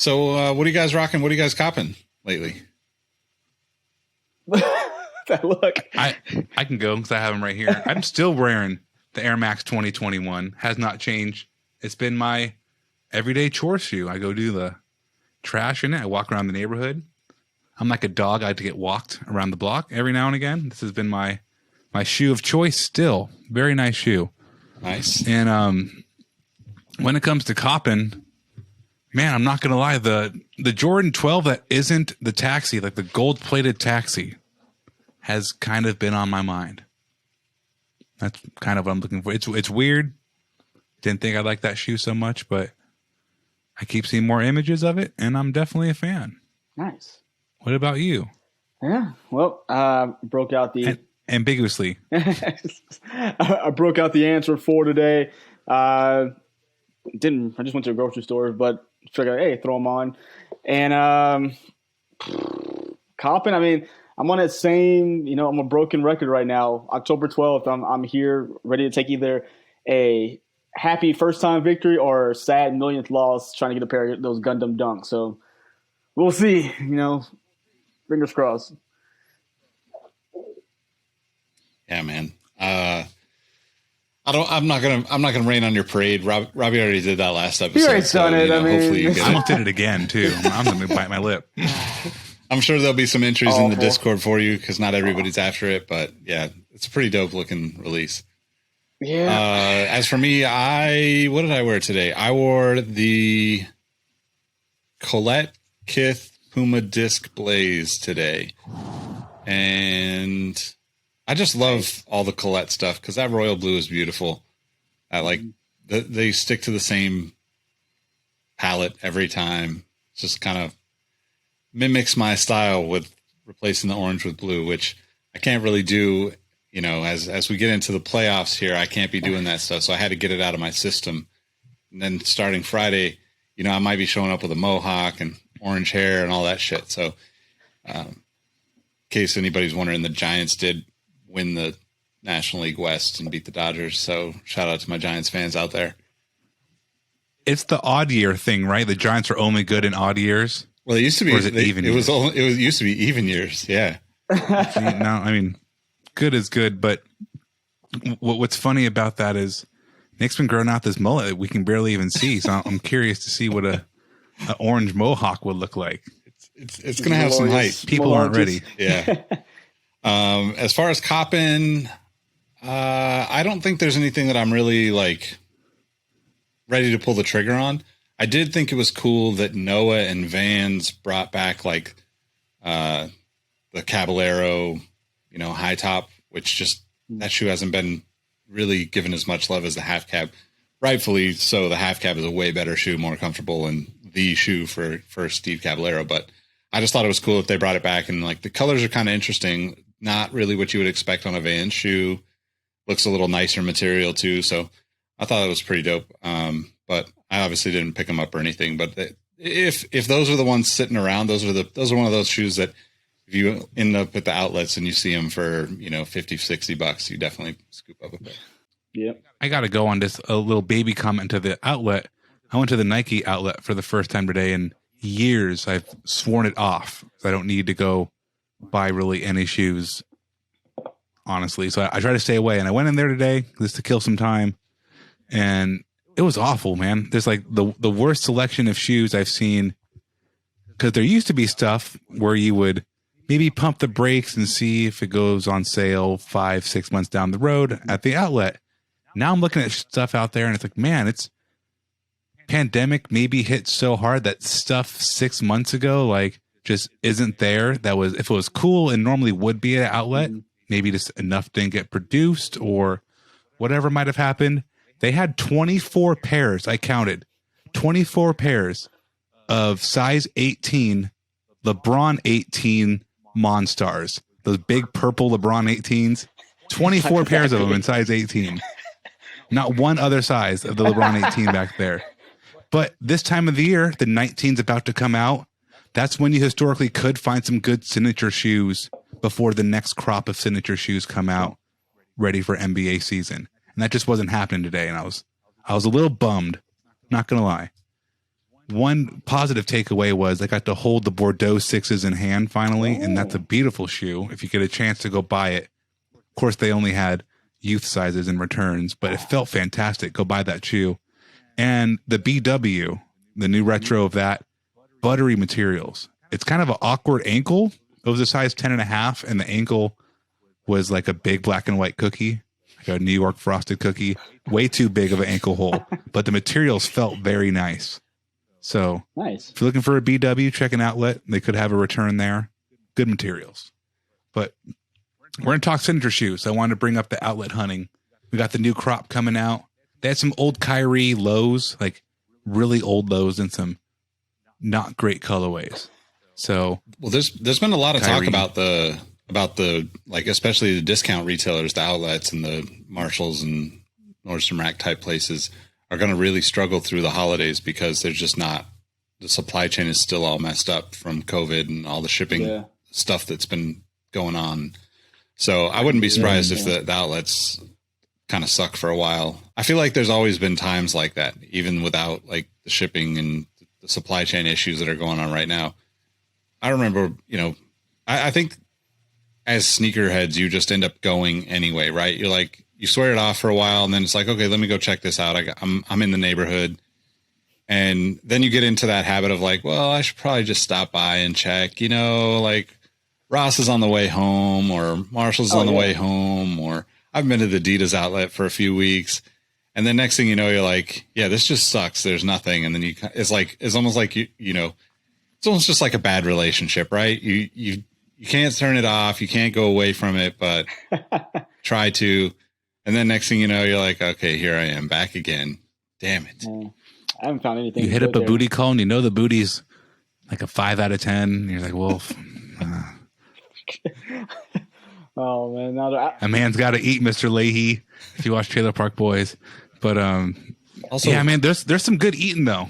So, what are you guys rocking? What are you guys copping lately? That look. I can go because I have them right here. I'm still wearing the Air Max 2021. Has not changed. It's been my everyday chore shoe. I go do the trash in it. I walk around the neighborhood. I'm like a dog. I like to get walked around the block every now and again. This has been my shoe of choice still. Very nice shoe. Nice. And when it comes to copping, man, I'm not going to lie. The Jordan 12 that isn't the taxi, like the gold-plated taxi, has kind of been on my mind. That's kind of what I'm looking for. It's weird. Didn't think I'd like that shoe so much, but I keep seeing more images of it, and I'm definitely a fan. Nice. What about you? Yeah. Well, broke out the ambiguously. I broke out the answer for today. I just went to a grocery store, but figured, hey, throw them on. And copping, I mean, I'm on that same, I'm a broken record right now. October 12th, I'm here ready to take either a happy first time victory or a sad millionth loss trying to get a pair of those Gundam dunks. So we'll see, fingers crossed. Yeah, man. I'm not gonna rain on your parade. Robbie already did that last episode. He already done it. Hopefully you get I did it again too. I'm gonna bite my lip. I'm sure there'll be some entries in the Discord for you because not everybody's after it. But yeah, it's a pretty dope looking release. Yeah. As for me, what did I wear today? I wore the Colette KITH Puma Disc Blaze today, and I just love all the Colette stuff because that royal blue is beautiful. They stick to the same palette every time. It's just kind of mimics my style with replacing the orange with blue, which I can't really do. As we get into the playoffs here, I can't be doing that stuff. So I had to get it out of my system. And then starting Friday, I might be showing up with a mohawk and orange hair and all that shit. So in case anybody's wondering, the Giants did win the National League West and beat the Dodgers. So shout out to my Giants fans out there. It's the odd year thing, right? The Giants are only good in odd years. Well, it used to be even years? It used to be even years. Yeah. See, now, I mean, good is good, but what's funny about that is Nick's been growing out this mullet that we can barely even see. So I'm curious to see what an orange mohawk would look like. It's going to have some height. People aren't ready. Yeah. As far as copping, I don't think there's anything that I'm really ready to pull the trigger on. I did think it was cool that Noah and Vans brought back the Caballero, high top, which just that shoe hasn't been really given as much love as the half cab. Rightfully so. The half cab is a way better shoe, more comfortable, and the shoe for Steve Caballero. But I just thought it was cool that they brought it back, and the colors are kind of interesting. Not really what you would expect on a Vans shoe. Looks a little nicer material too. So I thought it was pretty dope. But I obviously didn't pick them up or anything. But if those are the ones sitting around, those are one of those shoes that if you end up at the outlets and you see them for, $50, $60, you definitely scoop up a pair. Yep. I got to go on this a little baby comment to the outlet. I went to the Nike outlet for the first time today in years. I've sworn it off. I don't need to go buy really any shoes, honestly. So I try to stay away. And I went in there today just to kill some time. And it was awful, man. There's the worst selection of shoes I've seen. Because there used to be stuff where you would maybe pump the brakes and see if it goes on sale 5-6 months down the road at the outlet. Now I'm looking at stuff out there and it's man, it's pandemic maybe hit so hard that stuff 6 months ago, just isn't there. That was, if it was cool and normally would be at an outlet, maybe just enough didn't get produced or whatever might have happened. They had 24 pairs. I counted 24 pairs of size 18, LeBron 18 Monstars, those big purple LeBron 18s, 24 pairs of them in size 18. Not one other size of the LeBron 18 back there. But this time of the year, the 19's about to come out. That's when you historically could find some good signature shoes before the next crop of signature shoes come out ready for NBA season. And that just wasn't happening today. And I was a little bummed. Not going to lie. one positive takeaway was I got to hold the Bordeaux 6s in hand finally, and that's a beautiful shoe. If you get a chance to go buy it, of course they only had youth sizes and returns, but it felt fantastic. Go buy that shoe. And the BW, the new retro of that, buttery materials. It's kind of an awkward ankle. It was a size 10.5, and the ankle was like a big black and white cookie, like a New York frosted cookie, way too big of an ankle hole, but the materials felt very nice. So Nice. if you're looking for a BW, check an outlet. They could have a return there. Good materials. But we're going to talk signature shoes. I wanted to bring up the outlet hunting. We got the new crop coming out. They had some old Kyrie lows, like really old lows, and some not great colorways. So, well, there's been a lot of Kyrie. talk about the like, especially the discount retailers, the outlets and the Marshalls and Nordstrom Rack type places are going to really struggle through the holidays because there's just not, the supply chain is still all messed up from COVID and all the shipping stuff that's been going on. So I wouldn't be surprised if the outlets kind of suck for a while. I feel like there's always been times like that, even without like the shipping and the supply chain issues that are going on right now. I remember, I think as sneakerheads, you just end up going anyway, right? You're like, you swear it off for a while, and then it's like, okay, let me go check this out. I'm in the neighborhood. And then you get into that habit of like, well, I should probably just stop by and check, like Ross is on the way home, or Marshall's on the way home, or I've been to the Adidas outlet for a few weeks. And then next thing you know, you're like, yeah, this just sucks. There's nothing. And then it's almost like, it's almost just like a bad relationship, right? You can't turn it off. You can't go away from it, but try to. And then next thing you know, you're like, okay, here I am back again. Damn it. I haven't found anything. You hit up a booty call, and the booty's like a 5 out of 10. And you're like, well, oh man, a man's got to eat, Mr. Leahy, if you watch Trailer Park Boys. But also, yeah, man, there's some good eating though.